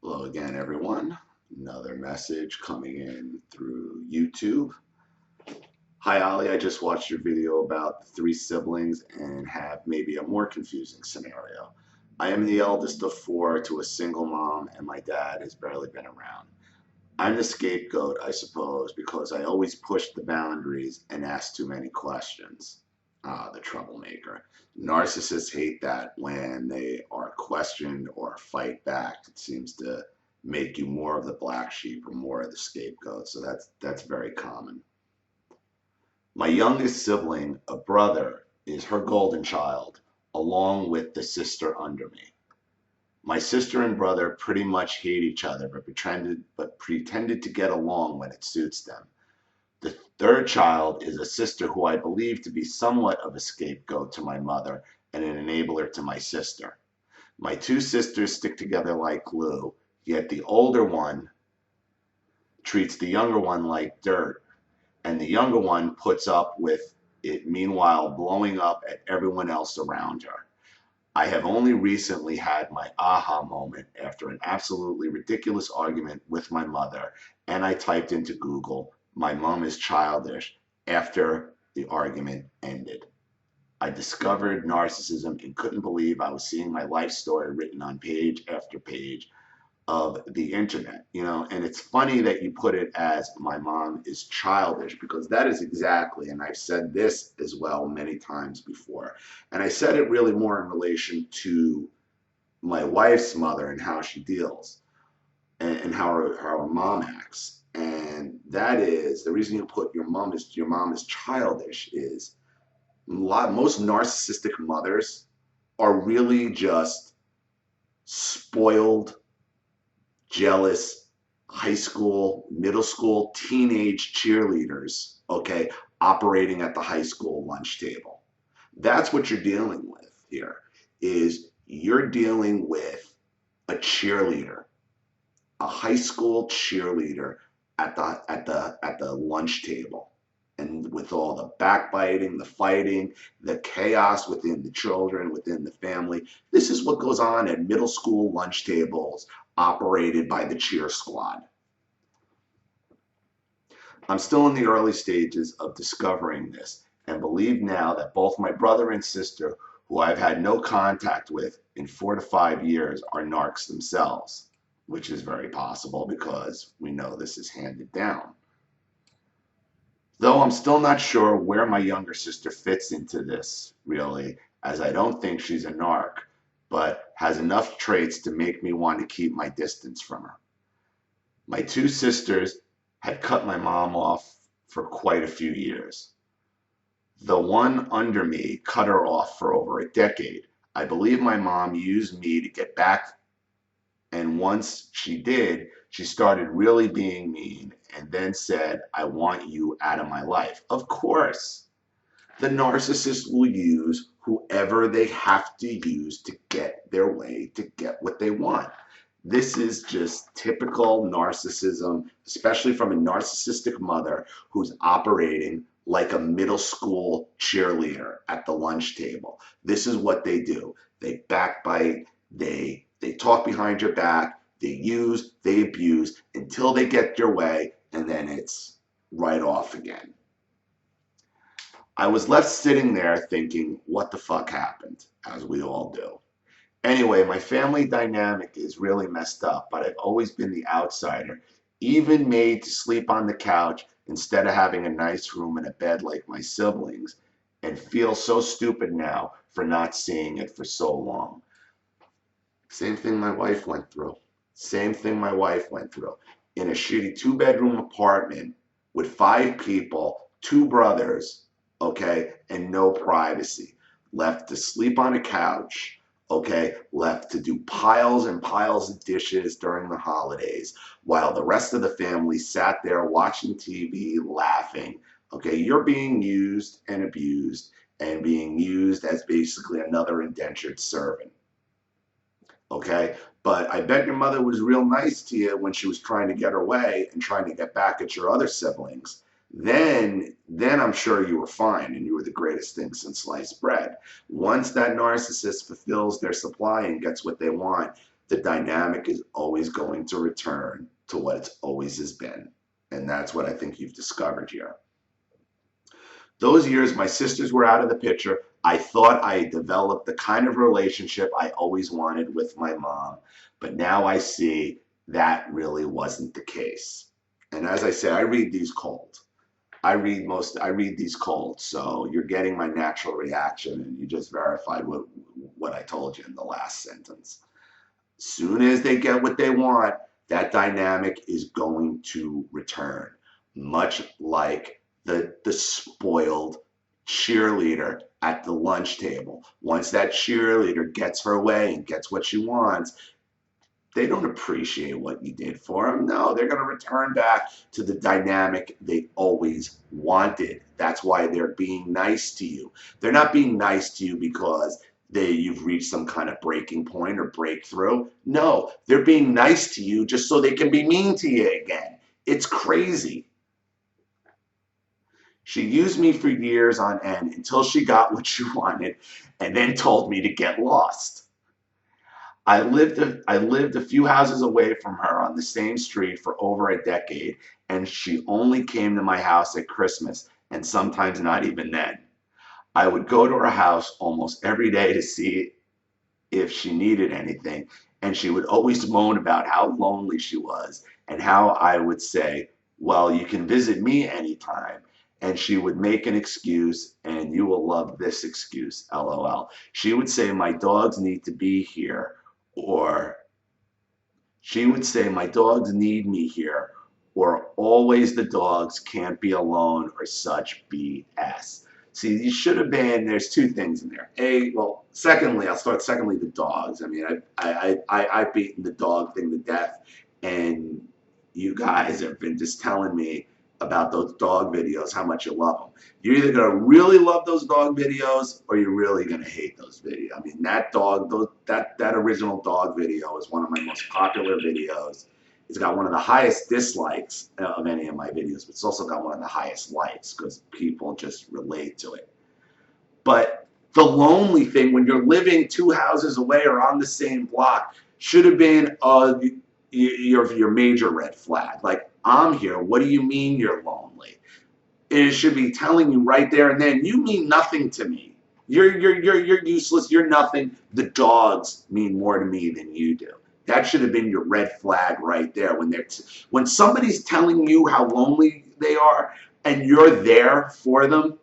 Hello again, everyone. Another message coming in through YouTube. Hi, Ollie. I just watched your video about the three siblings and have maybe a more confusing scenario. I am the eldest of four to a single mom, and my dad has barely been around. I'm the scapegoat, I suppose, because I always push the boundaries and ask too many questions. Ah, the troublemaker. Narcissists hate that when they are questioned or fight back. It seems to make you more of the black sheep or more of the scapegoat. So that's very common. My youngest sibling, a brother, is her golden child, along with the sister under me. My sister and brother pretty much hate each other, but pretended to get along when it suits them. The third child is a sister who I believe to be somewhat of a scapegoat to my mother and an enabler to my sister. My two sisters stick together like glue, yet the older one treats the younger one like dirt, and the younger one puts up with it, meanwhile blowing up at everyone else around her. I have only recently had my aha moment after an absolutely ridiculous argument with my mother, and I typed into Google, "My mom is childish," after the argument ended. I discovered narcissism and couldn't believe I was seeing my life story written on page after page of the internet, and it's funny that you put it as "my mom is childish," because that is exactly, and I've said this as well many times before, and I said it really more in relation to my wife's mother and how she deals and how her mom acts. And that is the reason you put your mom is childish is most narcissistic mothers are really just spoiled, jealous high school, middle school, teenage cheerleaders, okay, operating at the high school lunch table. That's what you're dealing with here, is you're dealing with a cheerleader, a high school cheerleader at the lunch table. And with all the backbiting, the fighting, the chaos within the children, within the family, this is what goes on at middle school lunch tables operated by the cheer squad. I'm still in the early stages of discovering this and believe now that both my brother and sister, who I've had no contact with in 4 to 5 years, are narcs themselves, which is very possible because we know this is handed down. Though I'm still not sure where my younger sister fits into this, really, as I don't think she's a narc, but has enough traits to make me want to keep my distance from her. My two sisters had cut my mom off for quite a few years. The one under me cut her off for over a decade. I believe my mom used me to get back, and once she did, she started really being mean and then said, "I want you out of my life." Of course, the narcissist will use whoever they have to use to get their way, to get what they want. This is just typical narcissism, especially from a narcissistic mother who's operating like a middle school cheerleader at the lunch table. This is what they do. They backbite, they talk behind your back, they use, they abuse until they get their way, and then it's right off again. I was left sitting there thinking, what the fuck happened, as we all do. Anyway, my family dynamic is really messed up, but I've always been the outsider, even made to sleep on the couch instead of having a nice room and a bed like my siblings, and feel so stupid now for not seeing it for so long. Same thing my wife went through. Same thing my wife went through. In a shitty 2-bedroom apartment with 5 people, 2 brothers, okay, and no privacy. Left to sleep on a couch, okay, left to do piles and piles of dishes during the holidays while the rest of the family sat there watching TV, laughing. Okay, you're being used and abused and being used as basically another indentured servant. Okay, but I bet your mother was real nice to you when she was trying to get her way and trying to get back at your other siblings. Then I'm sure you were fine and you were the greatest thing since sliced bread. Once that narcissist fulfills their supply and gets what they want, the dynamic is always going to return to what it's always has been. And that's what I think you've discovered here. Those years, my sisters were out of the picture. I thought I developed the kind of relationship I always wanted with my mom, but now I see that really wasn't the case. And as I said, I read these cold. I read these cold. So you're getting my natural reaction, and you just verified what I told you in the last sentence. Soon as they get what they want, that dynamic is going to return, much like the spoiled cheerleader at the lunch table. Once that cheerleader gets her way and gets what she wants, they don't appreciate what you did for them. No, they're going to return back to the dynamic they always wanted. That's why they're being nice to you. They're not being nice to you because you've reached some kind of breaking point or breakthrough. No, they're being nice to you just so they can be mean to you again. It's crazy. She used me for years on end until she got what she wanted and then told me to get lost. I lived a few houses away from her on the same street for over a decade, and she only came to my house at Christmas, and sometimes not even then. I would go to her house almost every day to see if she needed anything, and she would always moan about how lonely she was and how I would say, well, you can visit me anytime. And she would make an excuse, and you will love this excuse, LOL. She would say, my dogs need to be here, or she would say, my dogs need me here, or always the dogs can't be alone, or such BS. See, you should have been, there's two things in there. Secondly, the dogs. I mean, I've beaten the dog thing to death, and you guys have been just telling me about those dog videos, how much you love them. You're either going to really love those dog videos or you're really going to hate those videos. I mean, that original dog video is one of my most popular videos. It's got one of the highest dislikes of any of my videos, but it's also got one of the highest likes because people just relate to it. But the lonely thing, when you're living two houses away or on the same block, should have been your major red flag. Like, I'm here. What do you mean you're lonely? It should be telling you right there and then, you mean nothing to me. You're useless. You're nothing. The dogs mean more to me than you do. That should have been your red flag right there. When somebody's telling you how lonely they are and you're there for them,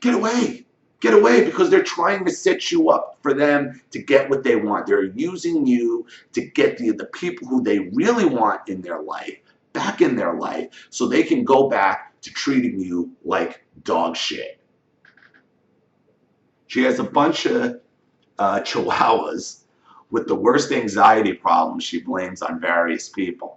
get away. Get away, because they're trying to set you up for them to get what they want. They're using you to get the people who they really want in their life back in their life so they can go back to treating you like dog shit. She has a bunch of chihuahuas with the worst anxiety problems she blames on various people.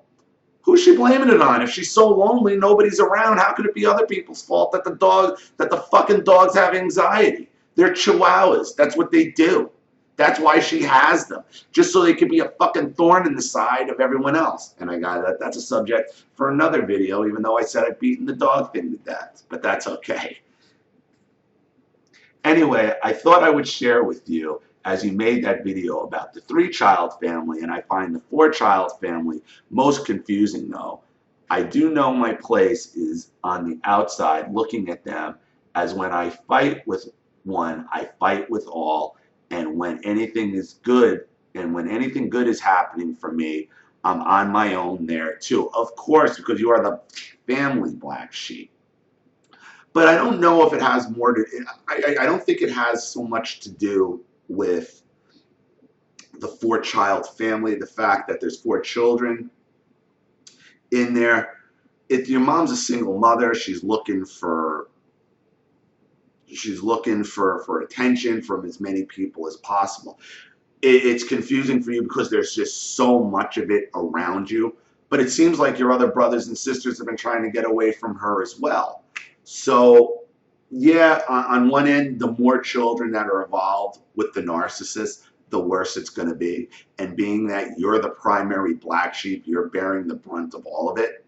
Who's she blaming it on? If she's so lonely, nobody's around, how could it be other people's fault that the fucking dogs have anxiety? They're chihuahuas. That's what they do. That's why she has them. Just so they can be a fucking thorn in the side of everyone else. And that's a subject for another video, even though I said I'd beaten the dog thing to death. But that's okay. Anyway, I thought I would share with you, as you made that video about the 3-child family, and I find the 4-child family most confusing though. I do know my place is on the outside looking at them, as when I fight with one, I fight with all, and when anything is good, and when anything good is happening for me, I'm on my own there too. Of course, because you are the family black sheep. But I don't know if it has more to, I don't think it has so much to do with the 4-child family, the fact that there's 4 children in there. If your mom's a single mother, she's looking for attention from as many people as possible. It's confusing for you because there's just so much of it around you. But it seems like your other brothers and sisters have been trying to get away from her as well. So yeah, on one end, the more children that are involved with the narcissist, the worse it's going to be. And being that you're the primary black sheep, you're bearing the brunt of all of it.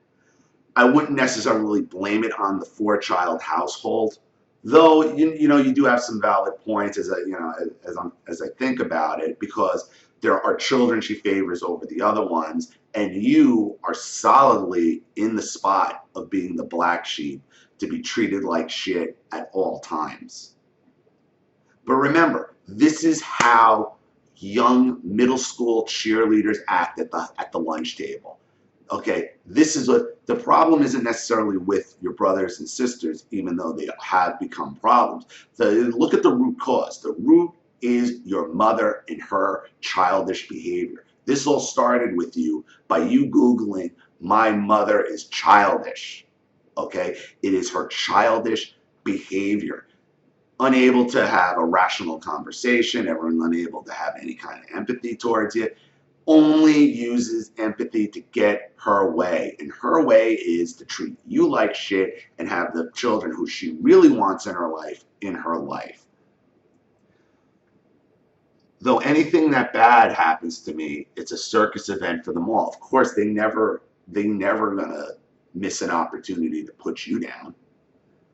I wouldn't necessarily blame it on the 4-child household, though you know you do have some valid points as I think about it, because there are children she favors over the other ones, and you are solidly in the spot of being the black sheep to be treated like shit at all times. But remember, this is how young middle school cheerleaders act at the lunch table. Okay, this is what the problem isn't necessarily with your brothers and sisters, even though they have become problems. So look at the root cause. The root is your mother and her childish behavior. This all started with you by you Googling, "My mother is childish." Okay, it is her childish behavior. Unable to have a rational conversation, everyone unable to have any kind of empathy towards you, only uses empathy to get her way. And her way is to treat you like shit and have the children who she really wants in her life. Though anything that bad happens to me, it's a circus event for them all. Of course, they never gonna miss an opportunity to put you down.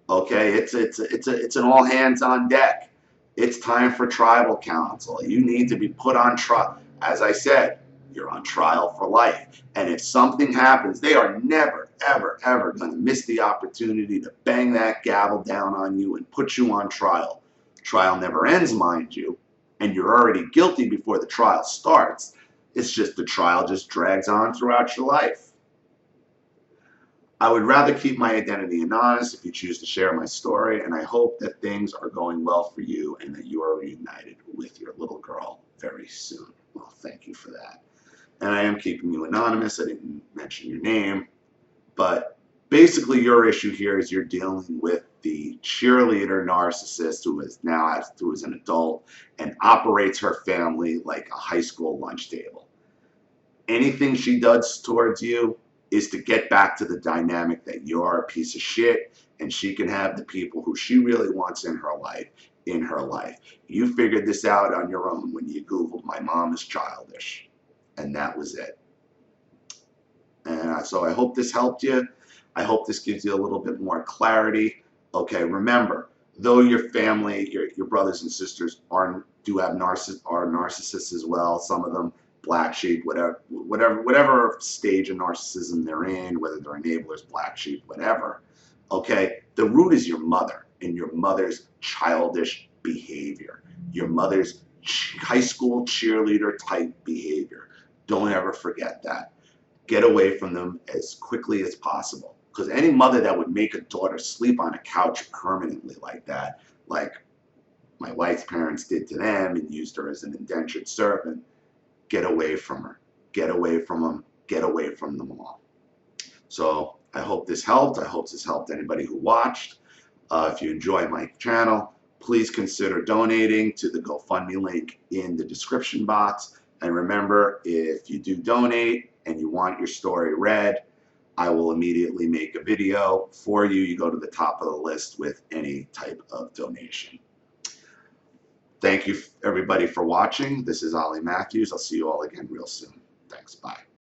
Okay, it's an all hands on deck. It's time for tribal council. You need to be put on trial. As I said, you're on trial for life. And if something happens, they are never, ever, ever going to miss the opportunity to bang that gavel down on you and put you on trial. Trial never ends, mind you, and you're already guilty before the trial starts. It's just the trial just drags on throughout your life. I would rather keep my identity anonymous if you choose to share my story, and I hope that things are going well for you and that you are reunited with your little girl very soon. Well, thank you for that. And I am keeping you anonymous. I didn't mention your name, but basically your issue here is you're dealing with the cheerleader narcissist who is an adult and operates her family like a high school lunch table. Anything she does towards you is to get back to the dynamic that you're a piece of shit and she can have the people who she really wants in her life. You figured this out on your own when you Googled "My mom is childish," and that was it. And so I hope this helped you. I hope this gives you a little bit more clarity. Okay, remember, though your family, your brothers and sisters are narcissists as well, some of them black sheep, whatever stage of narcissism they're in, whether they're enablers, black sheep, whatever. Okay, the root is your mother and your mother's childish behavior, your mother's high school cheerleader type behavior. Don't ever forget that. Get away from them as quickly as possible, because any mother that would make a daughter sleep on a couch permanently like that, like my wife's parents did to them and used her as an indentured servant, get away from her. Get away from them. Get away from them all. So I hope this helped. I hope this helped anybody who watched. If you enjoy my channel, please consider donating to the GoFundMe link in the description box. And remember, if you do donate and you want your story read, I will immediately make a video for you. You go to the top of the list with any type of donation. Thank you, everybody, for watching. This is Ollie Matthews. I'll see you all again real soon. Thanks. Bye.